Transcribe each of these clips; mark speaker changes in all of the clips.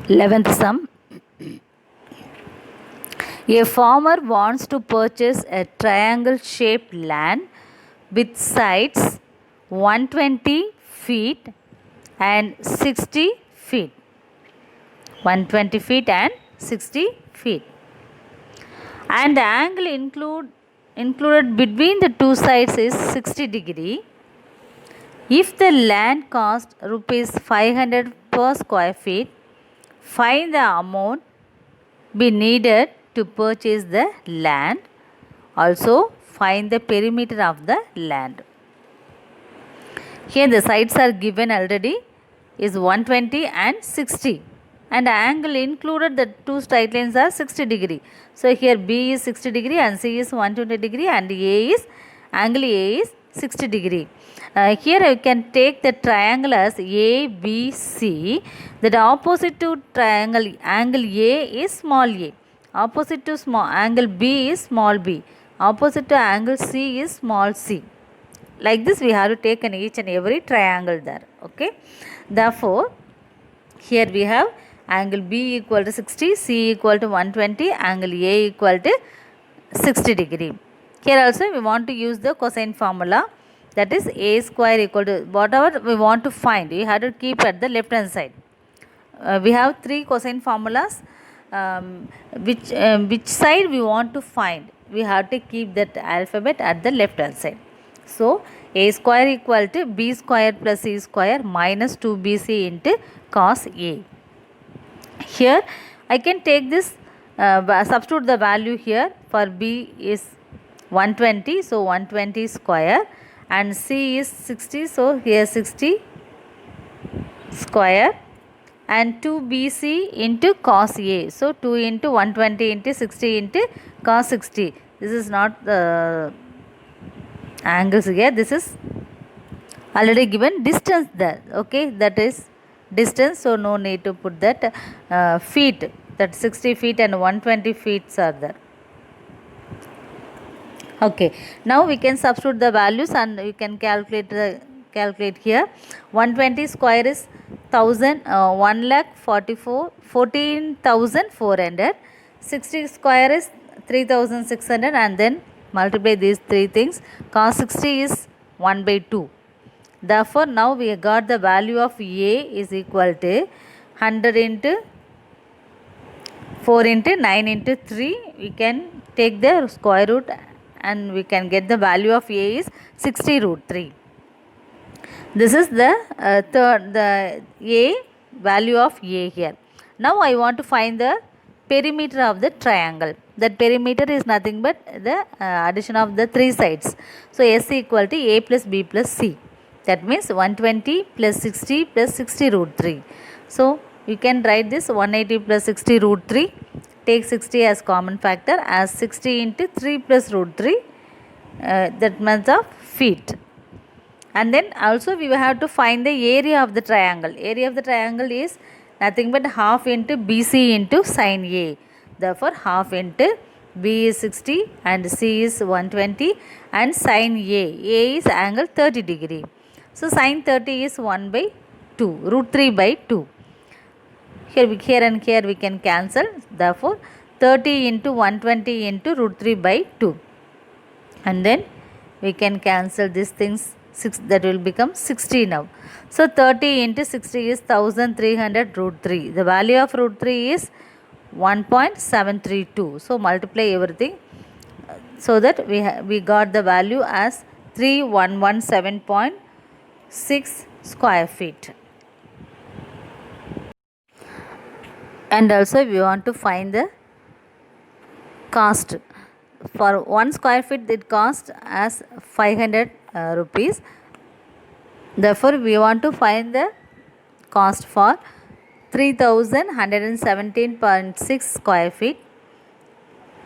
Speaker 1: 11th sum. A farmer wants to purchase a triangle shaped land with sides 120 feet and 60 feet. 120 feet and 60 feet. And the angle included between the two sides is 60 degree. If the land cost rupees 500 per square feet, find the amount be needed to purchase the land. Also find the perimeter of the land. Here the sides are given already is 120 and 60, and the angle included the two straight lines are 60 degree. So here B is 60 degree and C is 120 degree and angle A is 60 degree. Here you can take the triangle as ABC. That opposite to triangle angle A is small a. Opposite to small angle B is small b. Opposite to angle C is small c. Like this we have to take in each and every triangle there. Okay. Therefore, here we have angle B equal to 60, C equal to 120, angle A equal to 60 degree. Here also we want to use the cosine formula, that is A square equal to whatever we want to find, we have to keep at the left hand side. We have three cosine formulas. Which side we want to find, we have to keep that alphabet at the left hand side. So A square equal to B square plus C square minus 2BC into cos A. Here I can take this, substitute the value here. For B is 120, so 120 square, and C is 60, so here 60 square, and 2BC into cos A. So 2 into 120 into 60 into cos 60. This is not the angles here, this is already given distance there. Okay, that is distance, so no need to put that feet, that 60 feet and 120 feet are there. Okay, now we can substitute the values and we can calculate here. 120 square is 1,44,14,400. 60 square is 3,600, and then multiply these three things. Cos 60 is 1 by 2. Therefore, now we got the value of A is equal to 100 into 4 into 9 into 3. We can take the square root and we can get the value of A is 60 root 3. This is the A value of A here. Now I want to find the perimeter of the triangle. That perimeter is nothing but the addition of the three sides. So S equal to A plus B plus C. That means 120 plus 60 plus 60 root 3. So you can write this 180 plus 60 root 3. Take 60 as common factor as 60 into 3 plus root 3. That means of feet. And then also we will have to find the area of the triangle. Area of the triangle is nothing but half into BC into sin A. Therefore half into B is 60 and C is 120 and sin A. A is angle 30 degree. So sin 30 is 1 by 2, root 3 by 2. Here and here we can cancel. Therefore 30 into 120 into root 3 by 2. And then we can cancel these things. That will become 60 now. So 30 into 60 is 1300 root 3. The value of root 3 is 1.732. So multiply everything so that we got the value as 3117.6 square feet. And also we want to find the cost. For 1 square feet it cost as 500 rupees. Therefore we want to find the cost for 3117.6 square feet.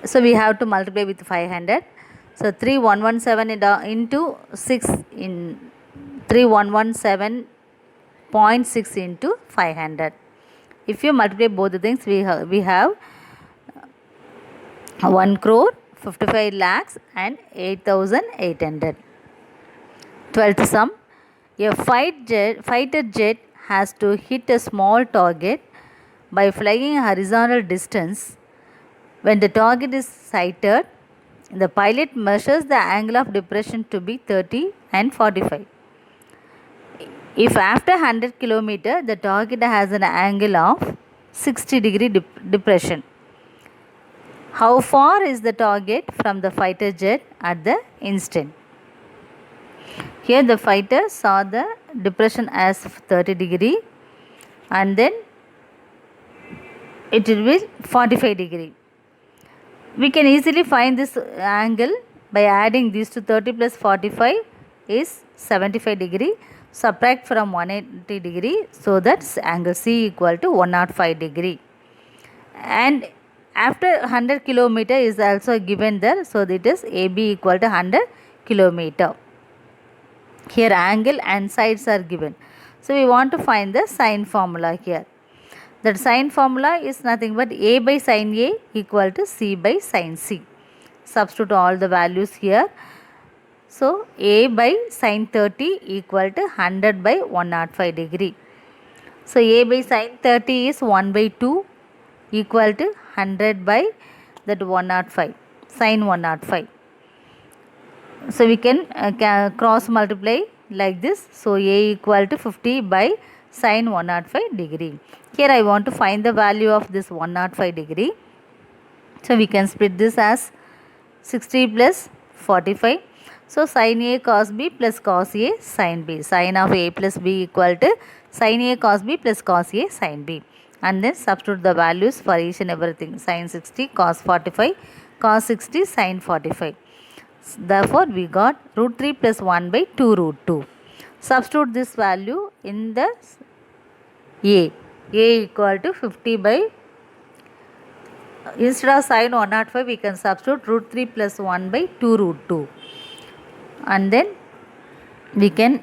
Speaker 1: So we have to multiply with 500. So 3117 into 6 in 3117.6 into 500. If you multiply both the things, we have 1 crore 55 lakhs and 8,800. 12th sum. A fighter jet has to hit a small target by flying a horizontal distance. When the target is sighted, the pilot measures the angle of depression to be 30 and 45. If after 100 km the target has an angle of 60-degree depression, how far is the target from the fighter jet at the instant? Here the fighter saw the depression as 30 degree and then it will be 45 degree. We can easily find this angle by adding these to 30 plus 45 is 75 degree. Subtract from 180 degree, so that angle C equal to 105 degree. And after 100 kilometer is also given there, so it is AB equal to 100 kilometer. Here angle and sides are given. So we want to find the sine formula here. That sine formula is nothing but A by sine A equal to C by sine C. Substitute all the values here. So A by sine 30 equal to 100 by 105 degree. So A by sine 30 is 1 by 2 equal to 100 by that 105, sine 105. So we can cross multiply like this. So A equal to 50 by sine 105 degree. Here I want to find the value of this 105 degree. So we can split this as 60 plus 45. So sin A cos B plus cos A sin B. Sin of A plus B equal to sin A cos B plus cos A sin B. And then substitute the values for each and everything. Sin 60 cos 45, cos 60 sin 45. Therefore we got root 3 plus 1 by 2 root 2. Substitute this value in the A. A equal to 50 by, instead of sin 105 we can substitute root 3 plus 1 by 2 root 2. And then we can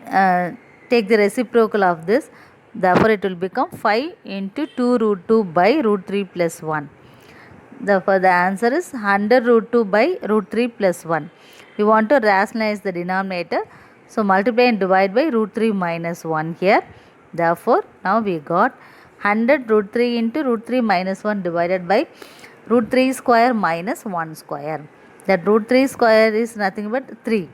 Speaker 1: take the reciprocal of this. Therefore it will become 5 into 2 root 2 by root 3 plus 1. Therefore the answer is 100 root 2 by root 3 plus 1. We want to rationalize the denominator. So multiply and divide by root 3 minus 1 here. Therefore now we got 100 root 3 into root 3 minus 1 divided by root 3 square minus 1 square. That root 3 square is nothing but 3.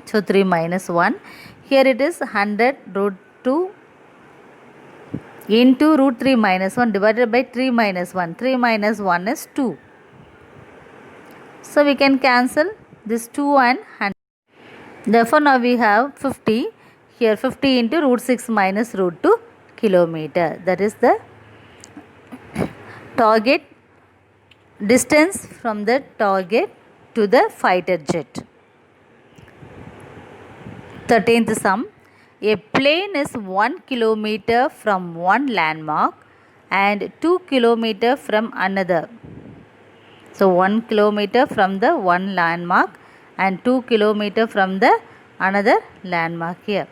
Speaker 1: So 3 minus 1. Here it is 100 root 2 into root 3 minus 1 divided by 3 minus 1. 3 minus 1 is 2. So we can cancel this 2 and 100. Therefore now we have 50. Here 50 into root 6 minus root 2 kilometer. That is the target distance from the target to the fighter jet. 13th sum. A plane is 1 kilometer from one landmark and 2 kilometer from another. So 1 kilometer from the one landmark and 2 kilometer from the another landmark here.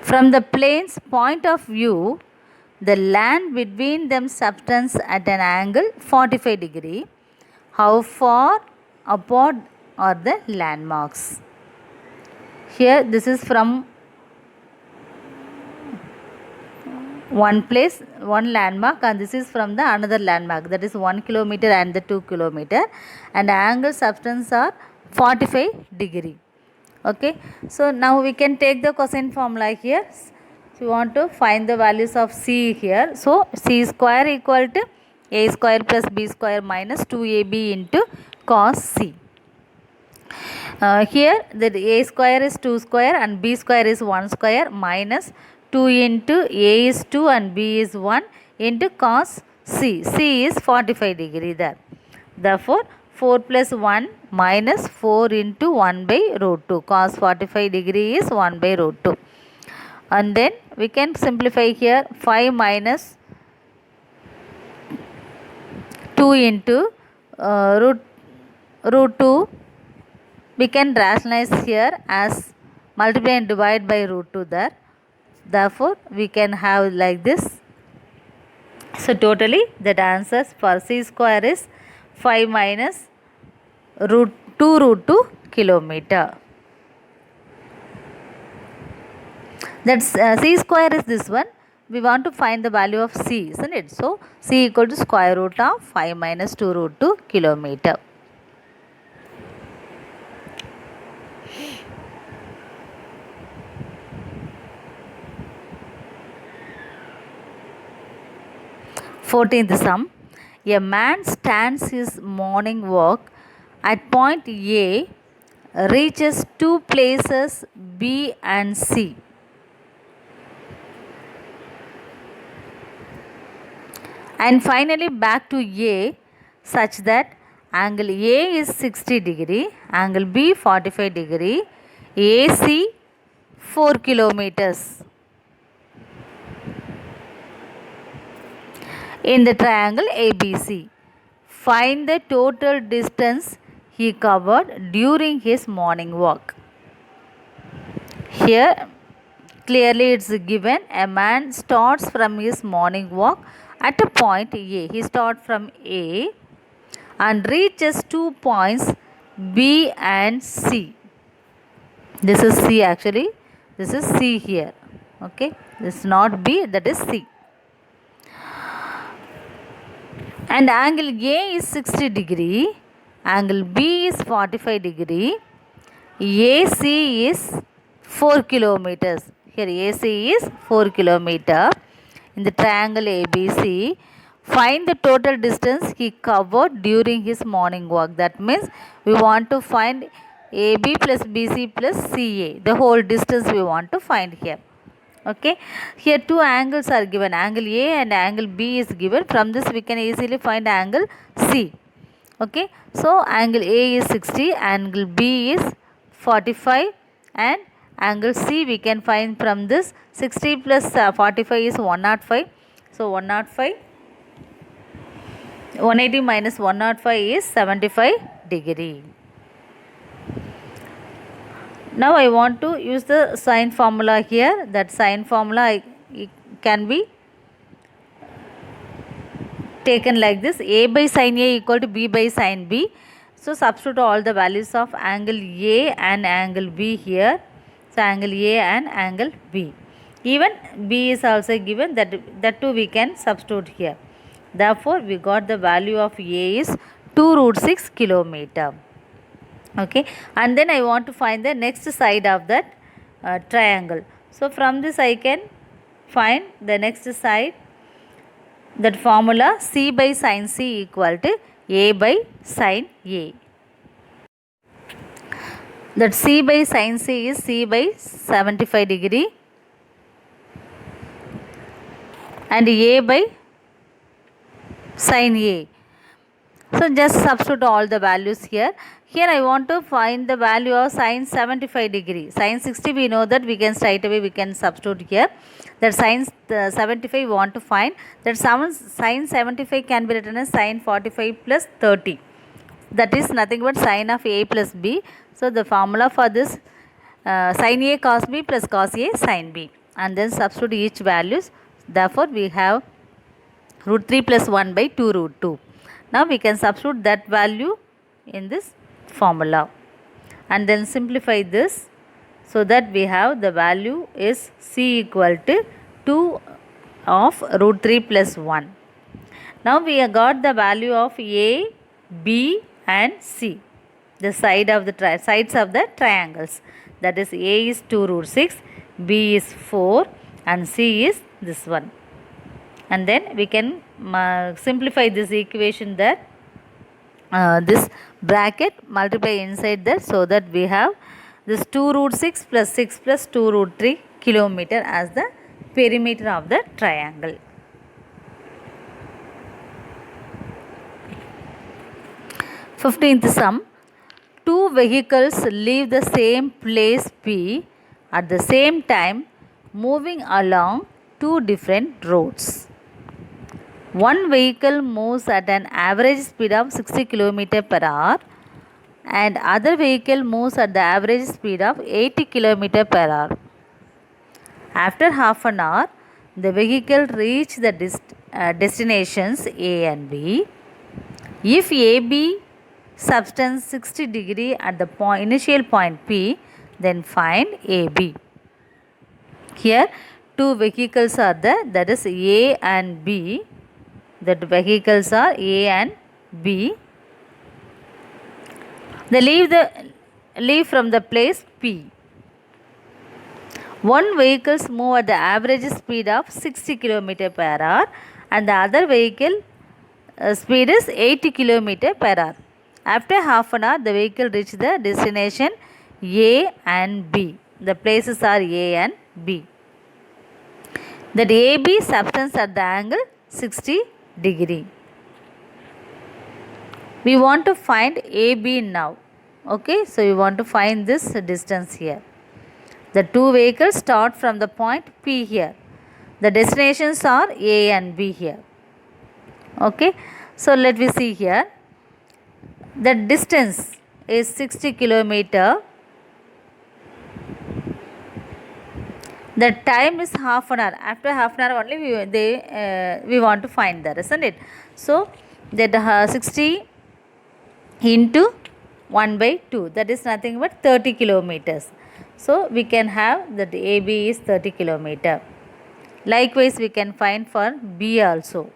Speaker 1: From the plane's point of view, the land between them subtends at an angle 45 degree. How far apart are the landmarks? Here this is from one place, one landmark, and this is from the another landmark, that is 1 kilometer and the 2 kilometer, and the angle subtends are 45 degree. Okay, so now we can take the cosine formula here. So we want to find the values of C here. So C square equal to A square plus B square minus 2AB into cos C. Here the A square is 2 square and B square is 1 square minus 2 into A is 2 and B is 1 into cos C. C is 45 degree there. Therefore 4 plus 1 minus 4 into 1 by root 2. Cos 45 degree is 1 by root 2. And then we can simplify here 5 minus 2 into root 2. We can rationalize here as multiply and divide by root 2 there. Therefore we can have like this. So totally that answers for C square is 5 minus root 2 kilometer. That's c square is this one. We want to find the value of c, isn't it? So c equal to square root of 5 minus 2 root 2 kilometer. Fourteenth sum. A man stands his morning walk at point A, reaches two places B and C. And finally back to A, such that angle A is 60 degree, angle B 45 degree, AC 4 kilometers. In the triangle ABC, find the total distance he covered during his morning walk. Here clearly it's given a man starts from his morning walk at a point A. He starts from A and reaches 2 points B and C. This is C actually. This is C here. Okay. This is not B, that is C. And angle A is 60 degree. Angle B is 45 degree. AC is 4 kilometers. Here AC is 4 kilometer. In the triangle ABC, find the total distance he covered during his morning walk. That means we want to find AB plus BC plus CA. The whole distance we want to find here. Okay. Here two angles are given. Angle A and angle B is given. From this we can easily find angle C. Okay. So angle A is 60, angle B is 45 and angle C we can find from this 60 plus 45 is 105. So 105, 180 minus 105 is 75 degree. Now I want to use the sine formula here. That sine formula can be taken like this. A by sine A equal to B by sine B. So substitute all the values of angle A and angle B here. So angle A and angle B. Even B is also given, that too we can substitute here. Therefore we got the value of A is 2 root 6 kilometer. Okay, and then I want to find the next side of that triangle. So from this I can find the next side. That formula C by sin C equal to A by sin A. That C by sin C is C by 75 degree and A by sin A. So just substitute all the values here. Here I want to find the value of sin 75 degree. Sin 60 we know that we can straight away we can substitute here. That sin 75 we want to find. That sin 75 can be written as sin 45 plus 30. That is nothing but sin of A plus B. So the formula for this sin A cos B plus cos A sin B. And then substitute each values. Therefore we have root 3 plus 1 by 2 root 2. Now we can substitute that value in this formula and then simplify this so that we have the value is C equal to 2 of root 3 plus 1. Now we have got the value of A, B and C, the sides of the triangles. That is A is 2 root 6, B is 4 and C is this one. And then we can simplify this equation that this bracket multiply inside that, so that we have this 2 root 6 plus 2 root 3 kilometer as the perimeter of the triangle. Fifteenth sum. Two vehicles leave the same place P at the same time moving along two different roads. One vehicle moves at an average speed of 60 km per hour and other vehicle moves at the average speed of 80 km per hour. After half an hour, the vehicle reach the destinations A and B. If AB subtends 60 degree at the initial point P, then find AB. Here two vehicles are there, that is A and B. That vehicles are A and B. They leave from the place P. One vehicle move at the average speed of 60 km per hour and the other vehicle speed is 80 km per hour. After half an hour, the vehicle reach the destination A and B. The places are A and B. That AB subtends at the angle 60 degree. We want to find AB now. Okay, so we want to find this distance here. The two vehicles start from the point P here. The destinations are A and B here. Okay, so let me see here. The distance is 60 km. The time is half an hour. After half an hour only we want to find that, isn't it? So that 60 into 1 by 2, that is nothing but 30 kilometers. So we can have that AB is 30 km. Likewise we can find for B also.